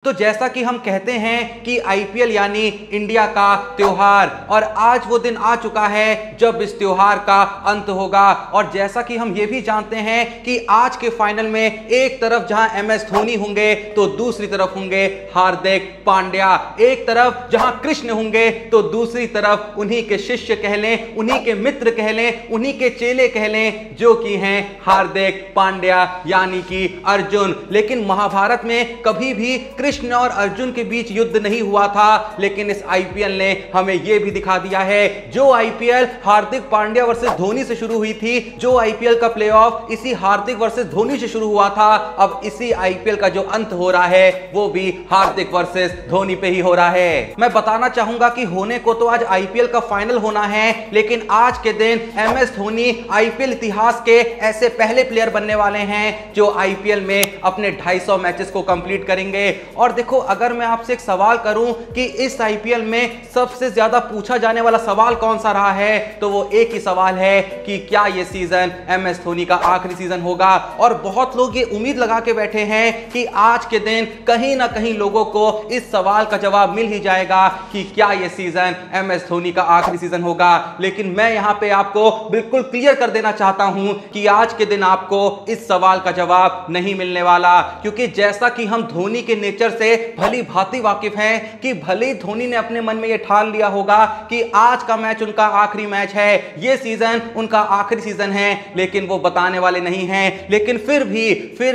तो जैसा कि हम कहते हैं कि आईपीएल यानी इंडिया का त्योहार, और आज वो दिन आ चुका है जब इस त्योहार का अंत होगा। और जैसा कि हम ये भी जानते हैं कि आज के फाइनल में एक तरफ जहां एमएस धोनी होंगे तो दूसरी तरफ होंगे हार्दिक पांड्या। एक तरफ जहां कृष्ण होंगे तो दूसरी तरफ उन्हीं के शिष्य कह लें, उन्हीं के मित्र कह लें, उन्हीं के चेले कह लें, जो कि हैं हार्दिक पांड्या यानी कि अर्जुन। लेकिन महाभारत में कभी भी कृष्ण और अर्जुन के बीच युद्ध नहीं हुआ था, लेकिन इस आईपीएल ने हमें यह भी दिखा दिया है। जो आईपीएल हार्दिक पांड्या वर्सेस धोनी से शुरू हुई थी, जो आईपीएल का प्लेऑफ इसी हार्दिक वर्सेस धोनी से शुरू हुआ था, अब इसी आईपीएल का जो अंत हो रहा है वो भी हार्दिक वर्सेस धोनी पे ही हो रहा है। मैं बताना चाहूंगा कि होने को तो आज आईपीएल का फाइनल होना है, लेकिन आज के दिन एमएस धोनी आईपीएल इतिहास के ऐसे पहले प्लेयर बनने वाले हैं जो आईपीएल में अपने 250 मैचेस को कंप्लीट करेंगे। और देखो, अगर मैं आपसे एक सवाल करूं कि इस आईपीएल में सबसे ज्यादा पूछा जाने वाला सवाल कौन सा रहा है, तो वो एक ही सवाल है कि क्या ये सीजन एमएस धोनी का आखिरी सीजन होगा। और बहुत लोग ये उम्मीद लगा के बैठे हैं कि आज के दिन कहीं ना कहीं लोगों को इस सवाल का जवाब मिल ही जाएगा कि क्या ये सीजन एमएस धोनी का आखिरी सीजन होगा। लेकिन मैं यहां पे आपको बिल्कुल क्लियर कर देना चाहता हूं कि आज के दिन आपको इस सवाल का जवाब नहीं मिलने वाला, क्योंकि जैसा कि हम धोनी के नेचर से भली भांति वाकिफ हैं कि भले ही धोनी ने अपने मन में यह ठान लिया होगा कि आज का मैच उनका आखिरी मैच है, यह सीजन उनका आखिरी सीजन है, लेकिन वो बताने वाले नहीं हैं। लेकिन फिर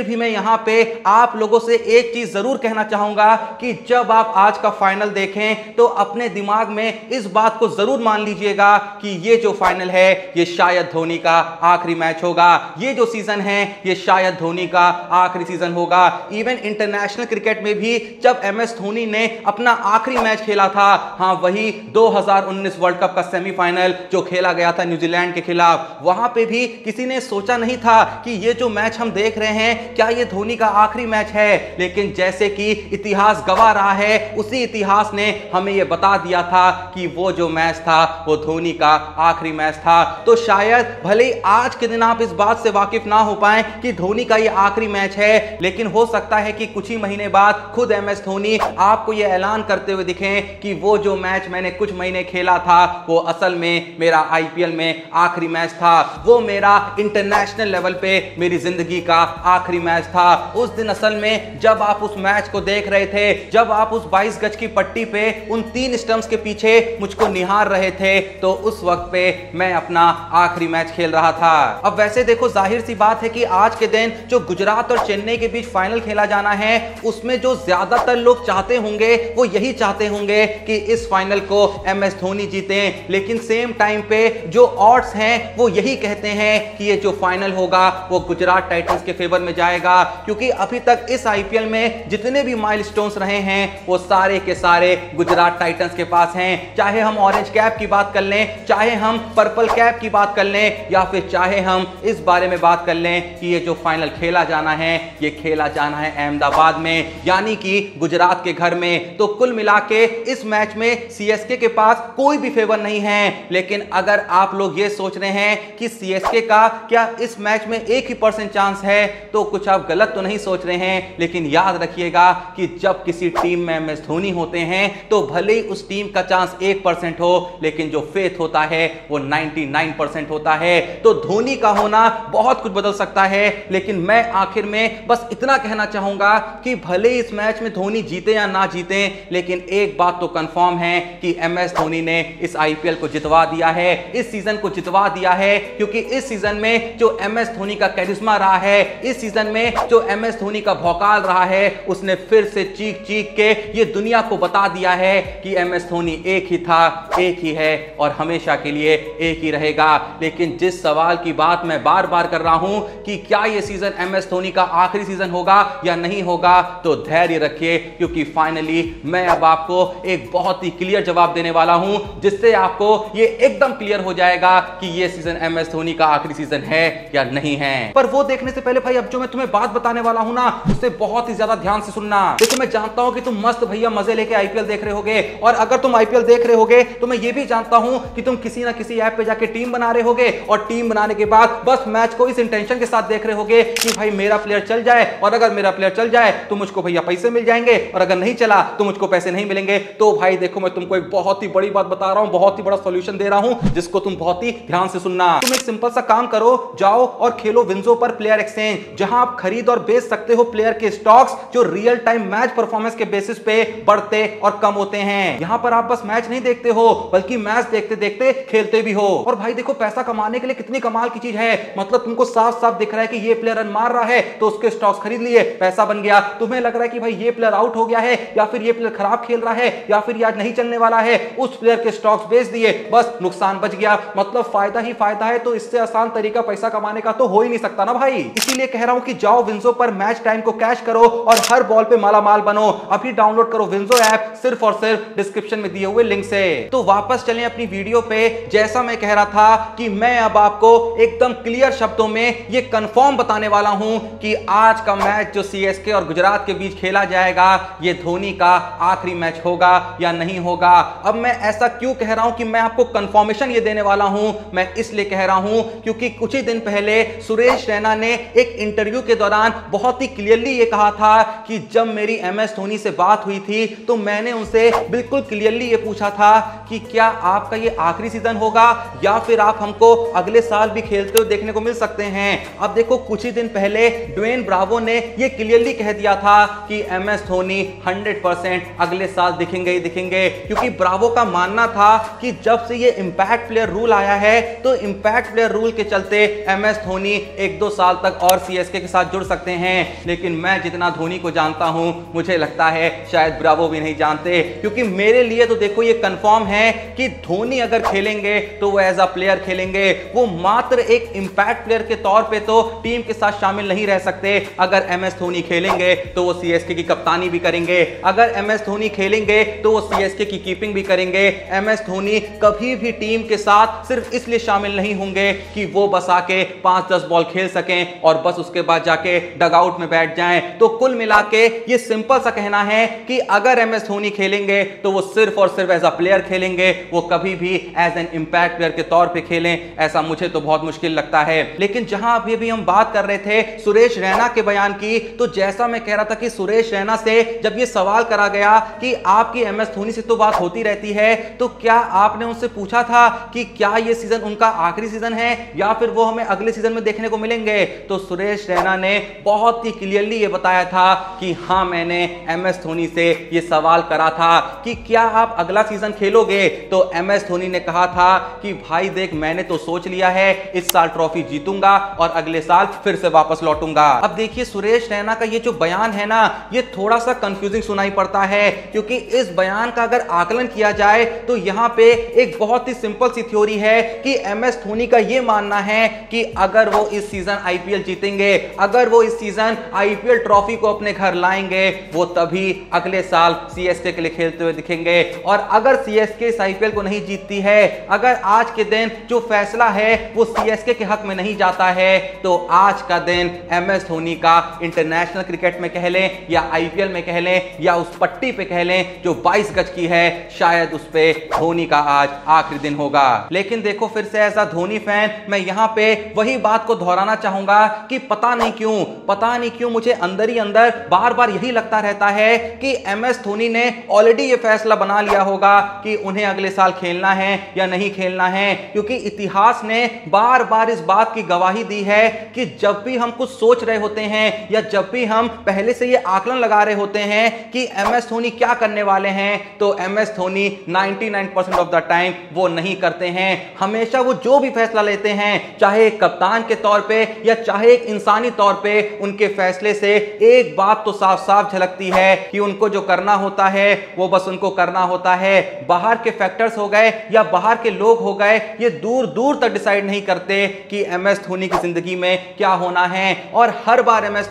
भी मैं यहां पे आप लोगों से एक चीज जरूर कहना चाहूंगा कि जब आप आज का फाइनल देखें तो अपने दिमाग में इस बात को जरूर मान लीजिएगा कि ये जो फाइनल है ये शायद धोनी का आखिरी मैच होगा। ये जो सीजन है ये शायद धोनी का आखिरी सीजन होगा। इवन इंटरनेशनल क्रिकेट में भी जब एमएस धोनी ने अपना आखिरी मैच खेला था, हां वही 2019 वर्ल्ड कप का सेमीफाइनल जो खेला गया था न्यूजीलैंड के खिलाफ, वहां पे भी किसी ने सोचा नहीं था कि ये जो मैच हम देख रहे हैं क्या ये धोनी का आखिरी मैच है। लेकिन जैसे कि इतिहास गवाह रहा है, उसी इतिहास ने हमें यह बता दिया था कि वो जो मैच था वो धोनी का आखिरी मैच था। तो शायद भले ही आज के दिन आप इस बात से वाकिफ ना हो पाए कि धोनी का ये आखिरी मैच है, लेकिन हो सकता है कि कुछ ही महीने बाद खुद एमएस धोनी आपको यह ऐलान करते हुए दिखें कि वो जो मैच मैंने कुछ महीने खेला था वो असल में मेरा आईपीएल में आखिरी मैच था, वो मेरा इंटरनेशनल लेवल पे मेरी जिंदगी का आखिरी मैच था। उस दिन असल में जब आप उस मैच को देख रहे थे, जब आप उस 22 गज की पट्टी पे उन 3 स्टंप्स के पीछे मुझको निहार रहे थे, तो उस वक्त पे मैं अपना आखिरी मैच खेल रहा था। अब वैसे देखो, जाहिर सी बात है कि आज के दिन जो गुजरात और चेन्नई के बीच फाइनल खेला जाना है, उसमें जो ज्यादातर लोग चाहते होंगे वो यही चाहते होंगे कि इस फाइनल को एमएस धोनी जीतें। लेकिन सेम टाइम पे जो ऑड्स हैं वो यही कहते हैं कि ये जो फाइनल होगा वो गुजरात टाइटंस के फेवर में जाएगा, क्योंकि अभी तक इस आईपीएल में जितने भी माइलस्टोन्स रहे हैं वो सारे के सारे गुजरात टाइटंस के पास हैं। चाहे हम ऑरेंज कैप की बात कर लें, चाहे हम पर्पल कैप की बात कर लें, या फिर चाहे हम इस बारे में बात कर लें कि ये जो फाइनल खेला जाना है ये खेला जाना है अहमदाबाद में, यानी कि गुजरात के घर में। तो कुल मिला के इस मैच में सीएसके के पास कोई भी फेवर नहीं है। लेकिन अगर आप लोग ये सोच रहे हैं कि सीएसके का क्या इस मैच में 1% चांस है, तो कुछ आप गलत तो नहीं सोच रहे हैं। लेकिन याद रखिएगा कि जब किसी टीम में एमएस धोनी होते हैं तो भले ही उस टीम का चांस 1% हो, लेकिन जो फेथ होता है वो 99% होता है। तो धोनी का होना बहुत कुछ बदल सकता है। लेकिन मैं आखिर में बस इतना कहना चाहूंगा कि भले इस मैच में धोनी जीते या ना जीते, लेकिन एक बात तो कंफर्म है कि एमएस धोनी ने इस आईपीएल को जितवा दिया है, इस सीजन को जितवा दिया है। क्योंकि इस सीजन में जो एमएस धोनी का कैरिश्मा रहा है, इस सीजन में जो एमएस धोनी का भौकाल रहा है, उसने फिर से चीख चीख के ये दुनिया को बता दिया है कि एमएस धोनी एक ही था, एक ही है और हमेशा के लिए एक ही रहेगा। लेकिन जिस सवाल की बात मैं बार बार कर रहा हूं कि क्या यह सीजन एमएस धोनी का आखिरी सीजन होगा या नहीं होगा, तो धैर्य रखिए, क्योंकि फाइनली मैं अब आपको एक बहुत ही क्लियर जवाब देने वाला हूं, जिससे आपको ये एकदम क्लियर हो जाएगा कि ये सीजन एमएस धोनी का आखिरी सीजन है या नहीं है। पर वो देखने से पहले भाई, अब जो मैं तुम्हें बात बताने वाला हूं ना, उससे बहुत ही ज्यादा ध्यान से सुनना। देखो, मैं जानता हूं कि तुम मस्त भैया मजे लेके आईपीएल देख रहे होगे, और अगर तुम आईपीएल देख रहे होगे तो मैं ये भी जानता हूं कि तुम किसी ना किसी ऐप पे जाके टीम बना रहे होगे, और टीम बनाने के बाद बस मैच को इस इंटेंशन के साथ देख रहे होगे कि भाई मेरा प्लेयर चल जाए, और अगर मेरा प्लेयर चल जाए तो मुझको भैया पैसा पैसे मिल जाएंगे और अगर नहीं चला तो मुझको पैसे नहीं मिलेंगे। तो भाई देखो, मैं तुमको एक बहुत ही बड़ी बात बता रहा हूं, बहुत ही बड़ा सॉल्यूशन दे रहा हूं, जिसको तुम बहुत ही ध्यान से सुनना। तुम एक सिंपल सा काम करो, जाओ और खेलो विंजो पर प्लेयर एक्सचेंज, जहां आप खरीद और बेच सकते हो प्लेयर के स्टॉक्स जो रियल टाइम मैच परफॉर्मेंस के बेसिस पे बढ़ते और कम होते हैं। यहां पर आप बस मैच नहीं देखते हो, बल्कि मैच देखते देखते खेलते भी हो। और भाई देखो, पैसा कमाने के लिए कितनी कमाल की चीज है। मतलब तुमको साफ साफ दिख रहा है कि ये प्लेयर रन मार रहा है, तो उसके स्टॉक्स खरीद लिए, पैसा बन गया। तुम्हें लग रहा है कि भाई ये प्लेयर आउट हो गया है, या फिर ये प्लेयर खराब खेल रहा है, या फिर आज नहीं चलने वाला है, उस प्लेयर के स्टॉक्स बेच दिए, बस नुकसान बच गया। मतलब फायदा ही फायदा है। तो इससे आसान तरीका पैसा कमाने का तो हो ही नहीं सकता ना भाई। इसीलिए कह रहा हूं कि जाओ विंजो पर मैच टाइम को कैश करो और हर बॉल पे मालामाल बनो। अभी डाउनलोड करो विंजो ऐप, सिर्फ और सिर्फ डिस्क्रिप्शन में दिए हुए लिंक से। तो वापस चलें अपनी वीडियो पे। जैसा मैं कह रहा था कि मैं अब आपको एकदम क्लियर शब्दों में ये कंफर्म बताने वाला हूं कि आज का मैच जो सीएसके और गुजरात के बीच खेला जाएगा, ये धोनी का आखिरी मैच होगा या नहीं होगा। अब मैं ऐसा क्यों कह रहा हूं कि मैं आपको कंफर्मेशन ये देने वाला हूं? मैं इसलिए कह रहा हूं क्योंकि कुछ ही दिन पहले सुरेश रैना ने एक इंटरव्यू के दौरान बहुत ही क्लियरली ये कहा था कि जब मेरी एमएस धोनी से बात हुई थी तो मैंने उनसे बिल्कुल क्लियरली ये पूछा था कि क्या आपका ये आखिरी सीजन होगा या फिर आप हमको अगले साल भी खेलते हुए देखने को मिल सकते हैं। अब देखो, कुछ ही दिन पहले ड्वेन ब्रावो ने ये क्लियरली कह दिया था कि एमएस धोनी 100% अगले साल दिखेंगे ही दिखेंगे, क्योंकि ब्रावो का मानना था कि जब से ये इंपैक्ट प्लेयर रूल आया है तो इंपैक्ट प्लेयर रूल के चलते एमएस धोनी 1-2 साल तक और सीएसके के साथ जुड़ सकते हैं। लेकिन मैं जितना धोनी को जानता हूं, मुझे लगता है शायद ब्रावो भी नहीं जानते, क्योंकि मेरे लिए तो देखो ये कंफर्म है कि धोनी अगर खेलेंगे तो वो एज अ प्लेयर खेलेंगे। वो मात्र एक इंपैक्ट प्लेयर के तौर पे तो टीम के साथ शामिल नहीं रह सकते। अगर एमएस धोनी खेलेंगे तो वो सीएसके की कप्तानी भी करेंगे, अगर एमएस धोनी खेलेंगे तो वो सीएसके की कीपिंग भी करेंगे। एमएस धोनी कभी भी टीम के साथ सिर्फ इसलिए शामिल नहीं होंगे कि वो बस आके 5-10 बॉल खेल सकें और बस उसके बाद जाके डगआउट में बैठ जाएं। तो कुल मिला के ये सिंपल सा कहना है कि अगर एमएस धोनी खेलेंगे तो वो सिर्फ और सिर्फ एज अ प्लेयर खेलेंगे, वो कभी भी एज एन इंपैक्ट प्लेयर के तौर पे खेलें, ऐसा मुझे तो बहुत मुश्किल लगता है। लेकिन जहां अभी भी हम बात कर रहे थे सुरेश रैना के बयान की, तो जैसा मैं कह रहा था कि सुरेश रैना से जब ये सवाल करा गया कि आपकी एमएस धोनी से तो बात होती रहती है, तो क्या आपने उनसे पूछा था कि क्या ये सीजन उनका आखिरी सीजन है या फिर वो हमें अगले सीजन में देखने को मिलेंगे? तो सुरेश रैना ने बहुत ही क्लियरली ये बताया था कि हाँ, मैंने एमएस धोनी से ये सवाल करा था कि क्या आप अगला सीजन खेलोगे? तो एमएस धोनी ने कहा था कि भाई देख, मैंने तो सोच लिया है, इस साल ट्रॉफी जीतूंगा और अगले साल फिर से वापस लौटूंगा। अब देखिए, सुरेश रैना का ये जो बयान है ना, ये थोड़ा सा कंफ्यूजिंग सुनाई पड़ता है, क्योंकि इस बयान का अगर आकलन किया जाए तो यहां पे एक बहुत ही सिंपल सी थ्योरी है कि एमएस धोनी का ये मानना है कि अगर वो इस सीजन आईपीएल जीतेंगे, अगर वो इस सीजन आईपीएल ट्रॉफी को अपने घर लाएंगे, वो तभी अगले साल सीएसके के लिए खेलते हुए दिखेंगे। और अगर सीएसके इस आईपीएल को नहीं जीतती है, अगर आज के दिन जो फैसला है वो सीएसके के हक में नहीं जाता है, तो आज का दिन एमएस धोनी का इंटरनेशनल क्रिकेट में कह लें या आईपीएल में कह लें या उस पट्टी पे कह लें जो 22 गज की है, शायद उस पे धोनी का आज आखिरी दिन होगा। लेकिन देखो, फिर से ऐसा धोनी फैन मैं यहां पे वही बात को दोहराना चाहूंगा कि पता नहीं क्यों मुझे अंदर ही अंदर बार बार यही लगता रहता है कि एमएस धोनी ने ऑलरेडी ये फैसला बना लिया होगा कि उन्हें अगले साल खेलना है या नहीं खेलना है, क्योंकि इतिहास ने बार बार इस बात की गवाही दी है कि जब भी हम कुछ सोच रहे होते हैं या जब भी हम पहले से ये आकलन लगा रहे होते हैं कि एमएस धोनी क्या करने वाले हैं, तो MS Dhoni 99% of the time वो नहीं करते हैं। हमेशा वो जो भी फैसला लेते हैं, चाहे एक कप्तान के तौर पे या चाहे एक इंसानी तौर पे, उनके फैसले से एक बात तो साफ साफ झलकती है कि उनको जो करना होता है वो बस उनको करना होता है। बाहर के फैक्टर्स हो गए या बाहर के लोग हो गए, ये दूर दूर तक डिसाइड नहीं करते कि एमएस धोनी की जिंदगी में क्या होना है। और हर बार एमएस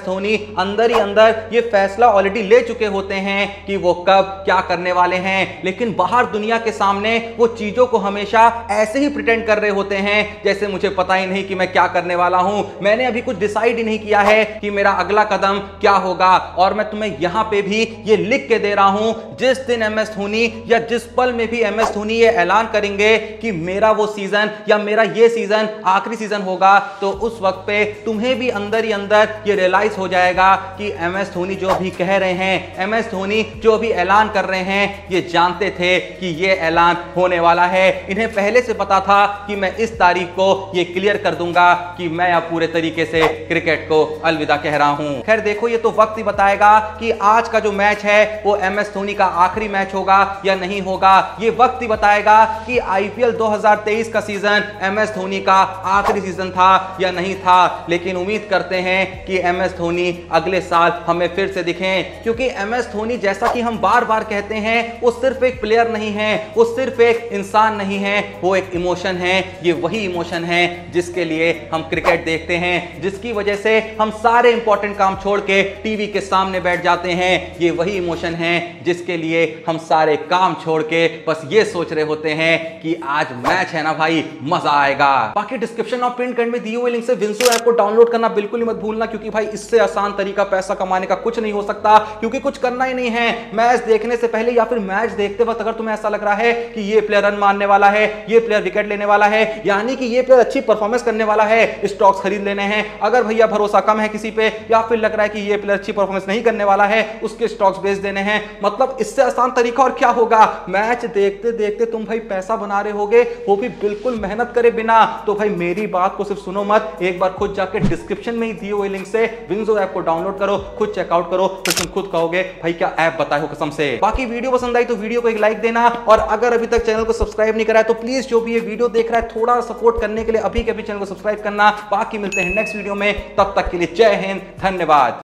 धोनी अंदर ही अंदर ये फैसला ऑलरेडी ले चुके होते हैं कि वो कब क्या करने वाले हैं, लेकिन बाहर दुनिया के सामने वो चीजों को हमेशा ऐसे ही प्रिटेंड कर रहे होते हैं जैसे मुझे पता ही नहीं कि मैं क्या करने वाला हूं, मैंने अभी कुछ डिसाइड ही नहीं किया है कि मेरा अगला कदम क्या होगा। और मैं तुम्हें यहां पे भी ये लिख के दे रहा हूं, जिस दिन एमएस धोनी या जिस पल में भी एमएस धोनी ये ऐलान करेंगे कि मेरा वो सीजन या मेरा ये सीजन आखिरी सीजन होगा, तो उस वक्त पे तुम्हें भी अंदर ही अंदर ये रियलाइज हो जाएगा बताएगा कि MS धोनी जो भी कह रहे हैं, MS धोनी जो भी ऐलान कर रहे हैं, ये जानते थे कि ये ऐलान होने वाला है। इन्हें पहले से पता था कि मैं इस तारीख को ये क्लियर कर दूंगा कि मैं अब पूरे तरीके से क्रिकेट को अलविदा कह रहा हूं। खैर देखो, ये तो वक्त ही बताएगा कि आज का जो मैच है वो MS धोनी का आखिरी मैच होगा या नहीं होगा। ये वक्त ही बताएगा कि IPL 2023 का सीजन MS धोनी का आखिरी सीजन था या नहीं था। लेकिन उम्मीद करते हैं कि MS धोनी अगले साल हमें फिर से दिखें, क्योंकि MS धोनी जैसा कि हम बार बार कहते हैं, वो सिर्फ एक प्लेयर नहीं है, वो सिर्फ एक इंसान नहीं है, वो एक इमोशन है। ये वही इमोशन है जिसके लिए हम क्रिकेट देखते हैं, जिसकी वजह से हम सारे इंपॉर्टेंट काम छोड़ के टीवी के सामने बैठ जाते हैं। ये वही इमोशन है जिसके लिए हम सारे काम छोड़ के बस ये सोच रहे होते हैं कि आज मैच है ना भाई, मजा आएगा। बाकी डिस्क्रिप्शन और पिन कमेंट में दिए हुए लिंक से विंसो ऐप को डाउनलोड करना बिल्कुल ही मत भूलना, क्योंकि भाई इससे आसान तरीका पैसा कमाने का कुछ नहीं हो सकता, क्योंकि कुछ करना ही नहीं है। मैच देखने से पहले या फिर मैच देखते वक्त अगर तुम्हें ऐसा लग रहा है कि ये प्लेयर रन मारने वाला है, ये प्लेयर विकेट लेने वाला है, यानी कि ये प्लेयर अच्छी परफॉर्मेंस करने वाला है, स्टॉक्स खरीद लेने हैं। अगर भैया भरोसा कम है किसी पे, या फिर लग रहा है कि ये प्लेयर अच्छी परफॉर्मेंस नहीं करने वाला है, उसके स्टॉक्स बेच देने हैं। मतलब इससे आसान तरीका और क्या होगा। मैच देखते देखते तुम भाई पैसा बना रहे होगे, वो भी बिल्कुल मेहनत करे बिना। तो भाई मेरी बात को सिर्फ सुनो मत, एक बार खुद जाके डिस्क्रिप्शन में ही दिए हुए लिंक से विंसो ऐप को डाउनलोड करो, खुद चेकआउट करो, फिर तुम खुद कहोगे भाई क्या ऐप बताए हो कसम से। बाकी वीडियो पसंद आई तो वीडियो को एक लाइक देना, और अगर अभी तक चैनल को सब्सक्राइब नहीं करा है तो प्लीज जो भी ये वीडियो देख रहा है थोड़ा सपोर्ट करने के लिए अभी के अभी चैनल को सब्सक्राइब करना। बाकी मिलते हैं नेक्स्ट वीडियो में, तब तक के लिए जय हिंद, धन्यवाद।